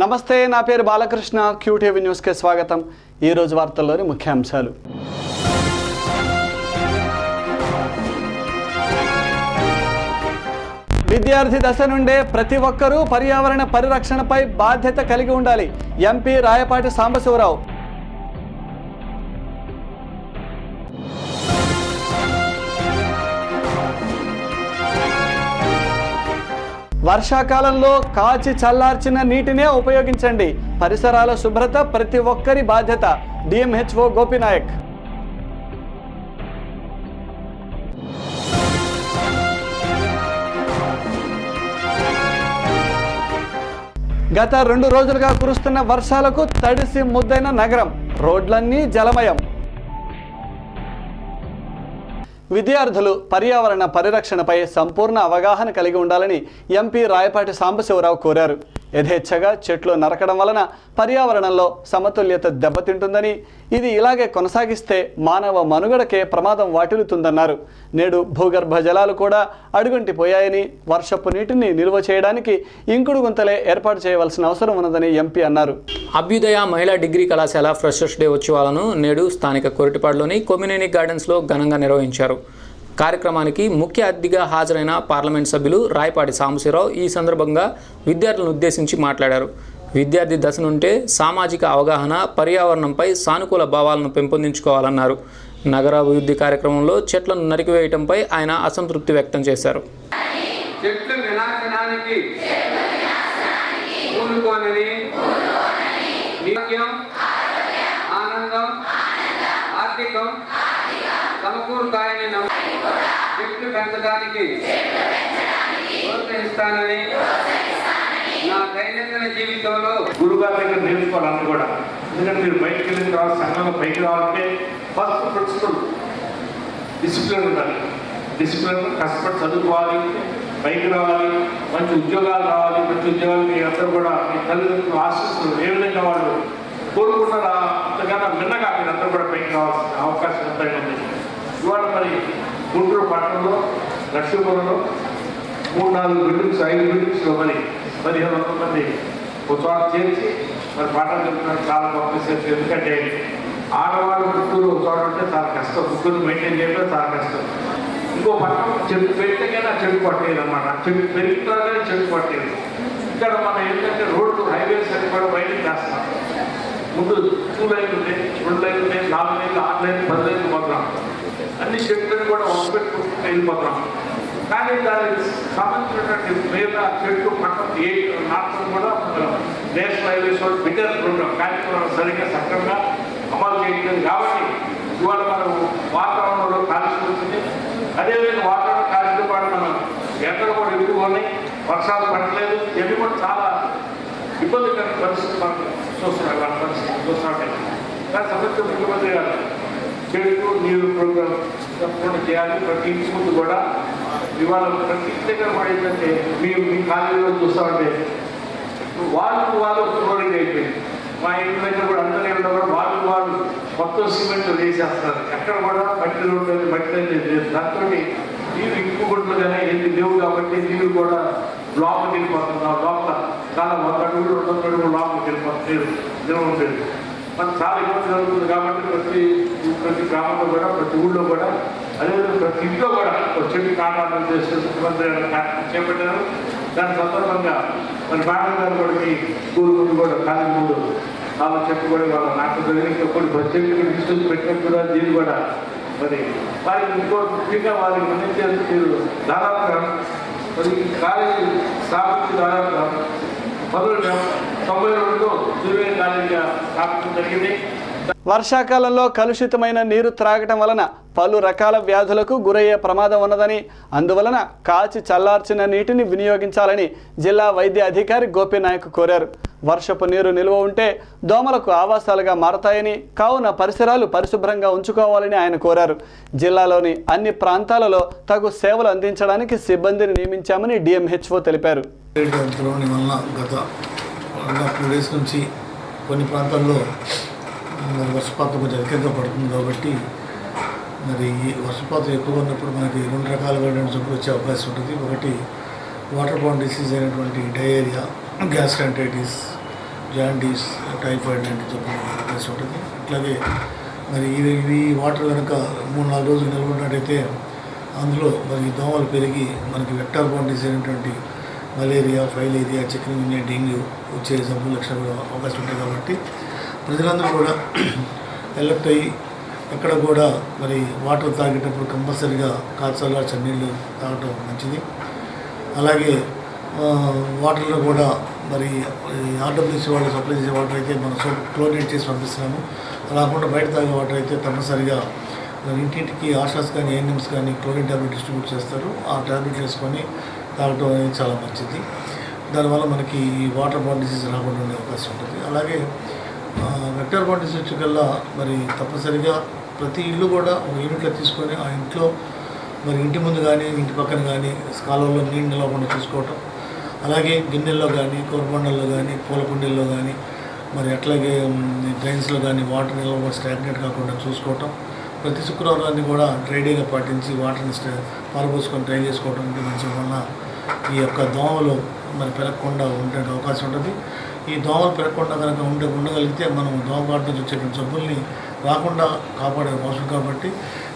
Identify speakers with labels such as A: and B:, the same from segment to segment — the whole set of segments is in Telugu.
A: నమస్తే, నా పేరు బాలకృష్ణ. క్యూటీవీ న్యూస్కి స్వాగతం. ఈరోజు వార్తల్లోని ముఖ్యాంశాలు. విద్యార్థి దశ నుండే ప్రతి ఒక్కరూ పర్యావరణ పరిరక్షణపై బాధ్యత కలిగి ఉండాలి. ఎంపీ రాయపాటి సాంబశివరావు. వర్షాకాలంలో కాచి చల్లార్చిన నీటినే ఉపయోగించండి. పరిసరాల శుభ్రత ప్రతి ఒక్కరి బాధ్యత. డిఎంహెచ్ఓ గోపినాయక్. గత 2 రోజులుగా కురుస్తున్న వర్షాలకు తడిసి ముద్దైన నగరం. రోడ్లన్నీ జలమయం. విద్యార్థులు పర్యావరణ పరిరక్షణపై సంపూర్ణ అవగాహన కలిగి ఉండాలని ఎంపీ రాయపాటి సాంబశివరావు కోరారు. యథేచ్ఛగా చెట్లు నరకడం వలన పర్యావరణంలో సమతుల్యత దెబ్బతింటుందని, ఇది ఇలాగే కొనసాగిస్తే మానవ మనుగడకే ప్రమాదం వాటిల్లుతుందన్నారు. నేడు భూగర్భ జలాలు కూడా అడుగంటిపోయాయని, వర్షపు నీటిని నిల్వ చేయడానికి ఇంకుడు గుంతలే ఏర్పాటు చేయవలసిన అవసరం ఉన్నదని ఎంపీ అన్నారు.
B: అభ్యుదయ మహిళా డిగ్రీ కళాశాల ఫ్రెషర్స్ డే ఉత్సవాలను నేడు స్థానిక కొరిటిపాడులోని కొమ్మినేని గార్డెన్స్లో ఘనంగా నిర్వహించారు. కార్యక్రమానికి ముఖ్య అతిథిగా హాజరైన పార్లమెంట్ సభ్యులు రాయపాటి సాంబశివరావు ఈ సందర్భంగా విద్యార్థులను ఉద్దేశించి మాట్లాడారు. విద్యార్థి దశ నుండే సామాజిక అవగాహన, పర్యావరణంపై సానుకూల భావాలను పెంపొందించుకోవాలన్నారు. నగరాభివృద్ధి కార్యక్రమంలో చెట్లను నరికివేయడంపై ఆయన అసంతృప్తి వ్యక్తం చేశారు.
C: చెట్లు పెంచడానికి ప్రోత్సహిస్తానని నా దైనందిన జీవితంలో గురుగారి దగ్గర నేర్చుకోవాలని కూడా. ఎందుకంటే మీరు బయటకు వెళ్ళిన తర్వాత సంఘంలో పైకి రావాలంటే ఫస్ట్ ప్రిన్సిపల్ డిసిప్లిన్ ఉండాలి. డిసిప్లిన్ కష్టపడి చదువుకోవాలి, పైకి రావాలి, మంచి ఉద్యోగాలు రావాలి. మంచి ఉద్యోగాలు మీ అందరూ కూడా మీ తల్లిదండ్రులు ఆశిస్తులు ఏ విధంగా వాళ్ళు కోరుకుంటారా అంతకన్నా మిన్నగా మీరు అందరూ కూడా పైకి రావాల్సిన అవకాశం ఎంతైనా ఉంది. ఇవాళ మరి గుంటూరు పట్టణంలో లక్ష్మీపురంలో 3-4 బిల్డింగ్స్ 5 బిల్డింగ్స్లో మరి 1500 మంది ఒక చోట చేర్చి మరి పాఠాలు చెప్తున్నారు. చాలా గొప్ప విషయం. ఎందుకంటే ఆడవాళ్ళు ముగ్గురు ఒక చోట ఉంటే చాలా కష్టం, ముగ్గురు మెయింటైన్ చేయడం చాలా కష్టం. ఇంకో పట్టణం చెట్టు పెరిగితేనే చెట్టు పట్టేది అనమాట. చెట్టు పెరుగుతానే చెట్టు పట్టేది. ఇక్కడ మనం ఏంటంటే రోడ్లు హైవేస్ అని కూడా బయటకు చేస్తాం. ముందు 2 లైన్లు ఉన్నాయి, 2 లైన్లు ఉన్నాయి, 4 లైన్లు, 6 లైన్లు, 10 లైన్లు పోతున్నాం. అన్ని చెట్లను కూడా వదిలిపెట్టుకుంటూ వెళ్ళిపోతున్నాం. కానీ దానికి సంబంధించినటువంటి మీద చెట్టు పక్కన ఏ నాటకం కూడా నేషనల్ హైవేస్ బిగ్గర్ ప్రోగ్రాం కార్యక్రమం సరిగ్గా సక్రమంగా అమలు చేయట్లేదు. కాబట్టి ఇవాళ మనం వాతావరణంలో కాలుష్యం వచ్చింది. అదేవిధంగా వాతావరణ కాలుష్యం కూడా మనం ఎండలు కూడా ఎక్కువ ఉన్నాయి, వర్షాలు పడలేదు. ఇవన్నీ కూడా చాలా ఇబ్బందికరమైన పరిస్థితి మనం చూస్తున్నాం. వాళ్ళ పరిస్థితి చూస్తున్నాం. కానీ సమస్య ముఖ్యమంత్రి గారు చెట్టు నీరు ప్రోగ్రాం తప్పకుండా చేయాలి. ప్రతి ఇంటి ముందు కూడా ఇవాళ ప్రతి ఇంటి దగ్గర కూడా ఏంటంటే మీ కాలేజీలో చూస్తామంటే వాళ్ళు ఫ్లోరింగ్ అయిపోయింది. మా ఇంటి దగ్గర కూడా అందరూ ఏమన్నా కూడా వాళ్ళు మొత్తం సిమెంట్ వేసేస్తారు. ఎక్కడ కూడా మట్టి రోడ్డు మట్టి లేదు. దాంతో నీరు ఇంకుగుంట్లు కానీ ఎన్ని లేవు కాబట్టి నీరు కూడా లోపలికి వెళ్ళిపోతున్నాం. లోపల చాలా 100 అడుగులు 200 అడుగులు లోపలికి వెళ్ళిపోతుంది. నీరు నిల్వ ఉంటుంది. మనకు చాలా ఇబ్బంది జరుగుతుంది. కాబట్టి ప్రతి గ్రామంలో కూడా, ప్రతి ఊళ్ళో కూడా, అదేవిధంగా ప్రతి ఇంట్లో కూడా చెట్టు కాండాలను చేసే ముఖ్యమంత్రి కార్యక్రమం చేపట్టారు. దాని సందర్భంగా మరి మేడం గారు కూడా మీ స్కూల్ ముందు కూడా కాలేజీ ముందు చాలా చెట్టు కూడా వాళ్ళ నాకు జరిగిన కొన్ని చెట్టు తీసుకొచ్చి పెట్టినట్టు కూడా దీన్ని కూడా మరి వారికి ఇంకో ముఖ్యంగా వారికి అందించేందుకు మీరు దాదాపుగా మరి కాలేజీ స్థాపించి దాదాపుగా 1992లో జూనియర్ కాలేజీగా స్థాపించడం జరిగింది.
A: వర్షాకాలంలో కలుషితమైన నీరు త్రాగటం వలన పలు రకాల వ్యాధులకు గురయ్యే ప్రమాదం ఉన్నదని, అందువలన కాచి చల్లార్చిన నీటిని వినియోగించాలని జిల్లా వైద్య అధికారి గోపినాయక్ కోరారు. వర్షపు నీరు నిల్వ ఉంటే దోమలకు ఆవాసాలుగా మారతాయని, కావున పరిసరాలు పరిశుభ్రంగా ఉంచుకోవాలని ఆయన కోరారు. జిల్లాలోని అన్ని ప్రాంతాలలో తగు సేవలు అందించడానికి సిబ్బందిని నియమించామని డిఎంహెచ్ఓ తెలిపారు.
D: గత 2 డేస్ నుంచి కొన్ని ప్రాంతాల్లో వర్షపాతం కొంచెం అధికంగా పడుతుంది. కాబట్టి మరి ఈ వర్షపాతం ఎక్కువగా ఉన్నప్పుడు మనకి 2 రకాలుగా జబ్బులు వచ్చే అవకాశం ఉంటుంది. ఒకటి వాటర్ బోర్న్ డిసీజ్ అయినటువంటి డయేరియా, గ్యాస్ట్రైటిస్, జాండీస్, టైఫాయిడ్ లాంటి జబ్బులు అవకాశం ఉంటుంది. అట్లాగే మరి ఇవి వాటర్ కనుక 3-4 రోజులు నిల్వ ఉన్నట్టయితే అందులో మరి దోమలు పెరిగి మనకి వెక్టర్ బోర్న్ డిసీజ్ అయినటువంటి మలేరియా, ఫైలేరియా, చికెన్ గున్యా, డెంగ్యూ వచ్చే జబ్బులు లక్షణాలు అవకాశం ఉంటాయి. కాబట్టి ప్రజలందరూ కూడా ఎలర్ట్ అయ్యి ఎక్కడ కూడా మరి వాటర్ తాగేటప్పుడు కంపల్సరీగా కాచల్లార్చిన నీళ్ళు తాగటం మంచిది. అలాగే వాటర్లో కూడా మరి ఆర్డబ్ల్యూసీ వాళ్ళు సప్లై చేసే వాటర్ అయితే మనం క్లోరినేట్ చేసి పంపిస్తున్నాము. అలా కాకుండా బయట తాగే వాటర్ అయితే తప్పనిసరిగా మరి ఇంటింటికి ఆశాస్ కానీ ఏఎన్ఎంస్ కానీ క్లోరిన్ ట్యాబ్లెట్ డిస్ట్రిబ్యూట్ చేస్తారు. ఆ ట్యాబ్లెట్ వేసుకొని తాగటం అనేది చాలా మంచిది. దానివల్ల మనకి వాటర్ బార్న్ డిసీజ్ రాకుండా ఉండే అవకాశం ఉంటుంది. అలాగే వెక్టర్ బార్న్ డిసీజ్ వచ్చేకల్లా మరి తప్పనిసరిగా ప్రతి ఇల్లు కూడా ఒక యూనిట్లో తీసుకొని ఆ ఇంట్లో మరి ఇంటి ముందు కానీ ఇంటి పక్కన కానీ కాలువల్లో నీళ్ళు నిలవకుండా చూసుకోవటం, అలాగే గిన్నెల్లో కానీ కూరబండల్లో కానీ పూల కుండీల్లో కానీ మరి అట్లాగే డ్రైన్స్లో కానీ వాటర్ నిల్వ స్టాగ్నేట్ కాకుండా చూసుకోవటం, ప్రతి శుక్రవారాన్ని కూడా డ్రై డేగా పాటించి వాటర్ని పారబోసుకొని డ్రై చేసుకోవడం అంటే మంచి వల్ల ఈ యొక్క దోమలు మరి పెరగకుండా ఉండే అవకాశం ఉంటుంది. ఈ దోమలు పెరగకుండా కనుక ఉండగలిగితే మనం దోమకాటు నుంచి వచ్చేటువంటి జబ్బుల్ని రాకుండా కాపాడే అవసరం. కాబట్టి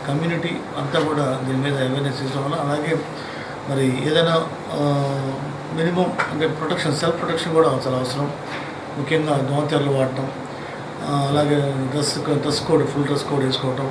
D: కమ్యూనిటీ అంతా కూడా దీని మీద అవేర్నెస్ ఇవ్వడం వల్ల, అలాగే మరి ఏదైనా మినిమం అంటే ప్రొటెక్షన్, సెల్ఫ్ ప్రొటెక్షన్ కూడా చాలా అవసరం. ముఖ్యంగా దోమతెరలు వాడటం, అలాగే dress code, full dress code వేసుకోవటం.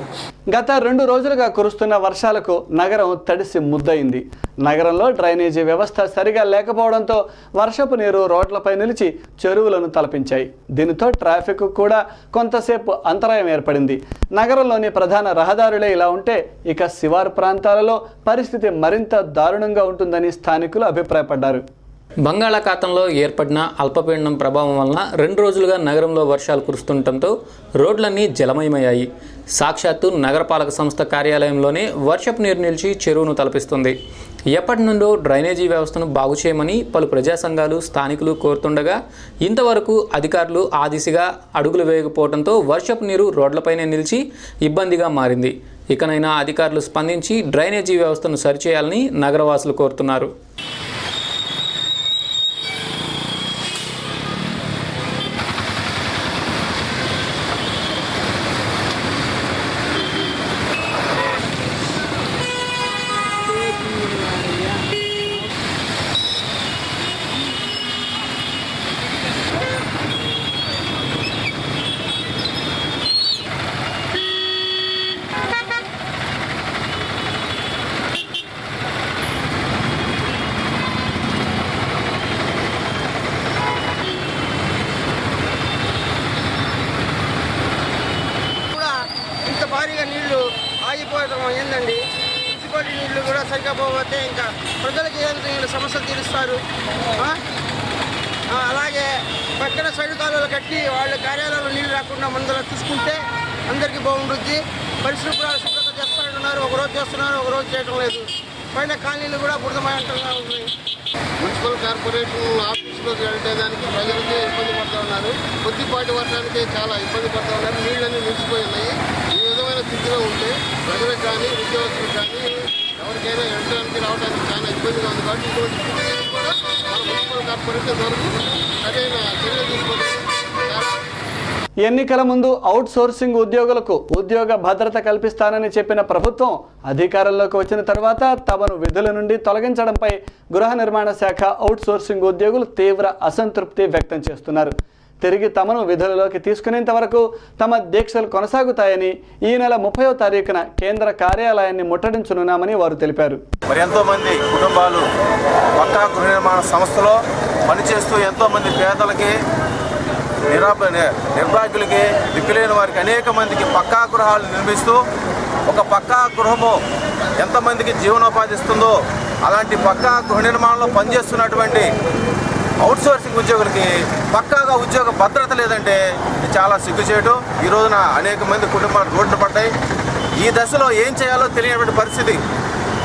A: గత 2 రోజులుగా కురుస్తున్న వర్షాలకు నగరం తడిసి ముద్దయింది. నగరంలో డ్రైనేజీ వ్యవస్థ సరిగా లేకపోవడంతో వర్షపు నీరు రోడ్లపై నిలిచి చెరువులను తలపించాయి. దీనితో ట్రాఫిక్ కూడా కొంతసేపు అంతరాయం ఏర్పడింది. నగరంలోని ప్రధాన రహదారులే ఇలా ఉంటే ఇక శివారు ప్రాంతాలలో పరిస్థితి మరింత దారుణంగా ఉంటుందని స్థానికులు అభిప్రాయపడ్డారు.
B: బంగాళాఖాతంలో ఏర్పడిన అల్పపీడనం ప్రభావం వలన 2 రోజులుగా నగరంలో వర్షాలు కురుస్తుండటంతో రోడ్లన్నీ జలమయమయ్యాయి. సాక్షాత్తు నగరపాలక సంస్థ కార్యాలయంలోనే వర్షపు నీరు నిలిచి చెరువును తలపిస్తుంది. ఎప్పటి నుండో డ్రైనేజీ వ్యవస్థను బాగు చేయమని పలు ప్రజా సంఘాలు, స్థానికులు కోరుతుండగా ఇంతవరకు అధికారులు ఆ దిశగా అడుగులు వేయకపోవడంతో వర్షపు నీరు రోడ్లపైనే నిలిచి ఇబ్బందిగా మారింది. ఇకనైనా అధికారులు స్పందించి డ్రైనేజీ వ్యవస్థను సరిచేయాలని నగరవాసులు కోరుతున్నారు.
E: ఏందండి మున్సిపాలిటీ నీళ్లు కూడా సరిగ్గా పోతే ఇంకా ప్రజలకి ఏదైనా సమస్యలు తీరుస్తారు. అలాగే పక్కన సైడ్ కాలువలు కట్టి వాళ్ళ కార్యాలయంలో నీళ్ళు రాకుండా మందులో చూసుకుంటే అందరికీ బాగుంటుంది. పరిశుభ్రత చేస్తారంటున్నారు, ఒకరోజు చేస్తున్నారు, ఒకరోజు చేయడం లేదు. పైన కాలనీలు కూడా బురదమయంగా ఉన్నాయి.
F: మున్సిపల్ కార్పొరేషన్ ఆఫీసులోకి వెళ్ళేదానికి ప్రజలకి ఇబ్బంది పడుతూ ఉన్నారు. కొద్దిపాటి వర్షానికి చాలా ఇబ్బంది పడుతూ ఉన్నారు. నీళ్ళన్నీ నిలిచిపోయి ఉన్నాయి. ఈ విధమైన స్థితిలో ఉంటే ప్రజలకు కానీ ఉద్యోగస్తులకు కానీ ఎవరికైనా వెళ్ళడానికి రావడానికి చాలా ఇబ్బందిగా ఉంది. కాబట్టి ఇటువంటి స్థితిని కూడా మన మున్సిపల్ కార్పొరేషన్ వరకు సరైన చర్యలు తీసుకోవడం చాలా.
A: ఎన్నికల ముందు అవుట్ సోర్సింగ్ ఉద్యోగులకు ఉద్యోగ భద్రత కల్పిస్తానని చెప్పిన ప్రభుత్వం అధికారంలోకి వచ్చిన తర్వాత తమను విధుల నుండి తొలగించడంపై గృహ నిర్మాణ శాఖ అవుట్ సోర్సింగ్ ఉద్యోగులు తీవ్ర అసంతృప్తి వ్యక్తం చేస్తున్నారు. తిరిగి తమను విధులలోకి తీసుకునేంత వరకు తమ దీక్షలు కొనసాగుతాయని ఈ నెల 30వ తారీఖున కేంద్ర కార్యాలయాన్ని ముట్టడించనున్నామని వారు తెలిపారు.
G: మరి ఎంతోమంది కుటుంబాలు పక్కా గృహ నిర్మాణ సంస్థలో పనిచేస్తూ ఎంతోమంది పేదలకి, నిర్భాగ్యులకి, దిక్కులేని వారికి అనేక మందికి పక్కా గృహాలు నిర్మిస్తూ ఒక పక్కా గృహము ఎంతమందికి జీవనోపాధి ఇస్తుందో అలాంటి పక్కా గృహ నిర్మాణంలో పనిచేస్తున్నటువంటి అవుట్సోర్సింగ్ ఉద్యోగులకి పక్కాగా ఉద్యోగ భద్రత లేదంటే చాలా సిగ్గుచేటు. ఈ రోజున అనేక మంది కుటుంబాలు రోడ్డు పడ్డాయి. ఈ దశలో ఏం చేయాలో తెలియనటువంటి పరిస్థితి,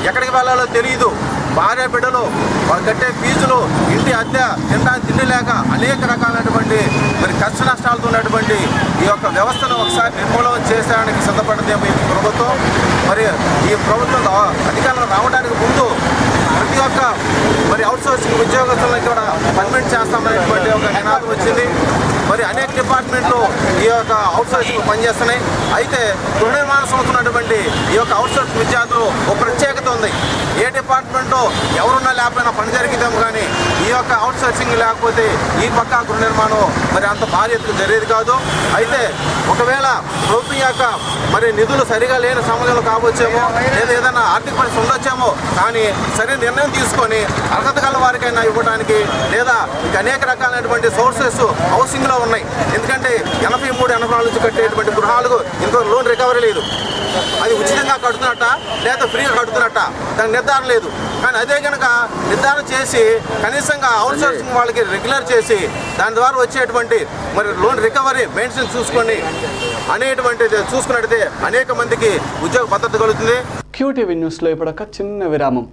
G: ఎక్కడికి వెళ్ళాలో తెలియదు. భార్య బిడ్డలు, వాళ్ళు కట్టే ఫీజులు, ఇంటి అద్దె, తిండి లేక అనేక రకాలైనటువంటి మరి కష్ట నష్టాలతో ఉన్నటువంటి ఈ యొక్క వ్యవస్థను ఒకసారి నిర్మూలన చేసేయడానికి సిద్ధపడింది ఈ ప్రభుత్వం. మరి ఈ ప్రభుత్వం అధికారంలో రావడానికి ముందు ప్రతి ఒక్క మరి అవుట్సోర్సింగ్ ఉద్యోగస్తులను కూడా పర్మనెంట్ చేస్తామనేటువంటి ఒక నినాదం వచ్చింది. మరి అనేక డిపార్ట్మెంట్లు ఈ యొక్క అవుట్సోర్సింగ్ పనిచేస్తున్నాయి. అయితే గృహ నిర్మాణ సంస్థ ఉన్నటువంటి ఈ యొక్క అవుట్సోర్సింగ్ విద్యార్థులు ఒక ప్రత్యేకత ఉంది. ఏ డిపార్ట్మెంట్లో ఎవరున్నా లేకపోయినా పని జరిగిద్దాము, కానీ ఈ యొక్క అవుట్సోర్సింగ్ లేకపోతే ఈ పక్కా గృహ నిర్మాణం మరి అంత భారీ ఎత్తుకు జరిగేది కాదు. అయితే ఒకవేళ ప్రభుత్వం యొక్క మరి నిధులు సరిగా లేని సమయంలో కావచ్చేమో, లేదా ఏదైనా ఆర్థిక పరిస్థితి ఉండొచ్చేమో, కానీ సరైన నిర్ణయం తీసుకొని అర్హత గల వారికైనా ఇవ్వడానికి, లేదా ఇక అనేక రకాలైనటువంటి సోర్సెస్ హౌసింగ్లో ఉన్నాయి. ఎందుకంటే 83-84 నుంచి కట్టేటువంటి గృహాలకు ఇంకో లోన్ రికవరీ లేదు. అది ఉచితంగా కడుతున్నట్ట లేదా ఫ్రీగా కడుతున్నట్ట దానికి నిర్ధారణ లేదు. కానీ అదే కనుక నిర్ధారణ చేసి కనీసంగా అవుట్సోర్సింగ్ వాళ్ళకి రెగ్యులర్ చేసి దాని ద్వారా వచ్చేటువంటి మరి లోన్ రికవరీ మెయింటెనెన్స్ చూసుకొని అనేటువంటిది చూసుకున్నట్టయితే అనేక మందికి ఉద్యోగ భద్రత కలుగుతుంది.
A: QTV న్యూస్లో ఇప్పుడు ఒక చిన్న విరామం.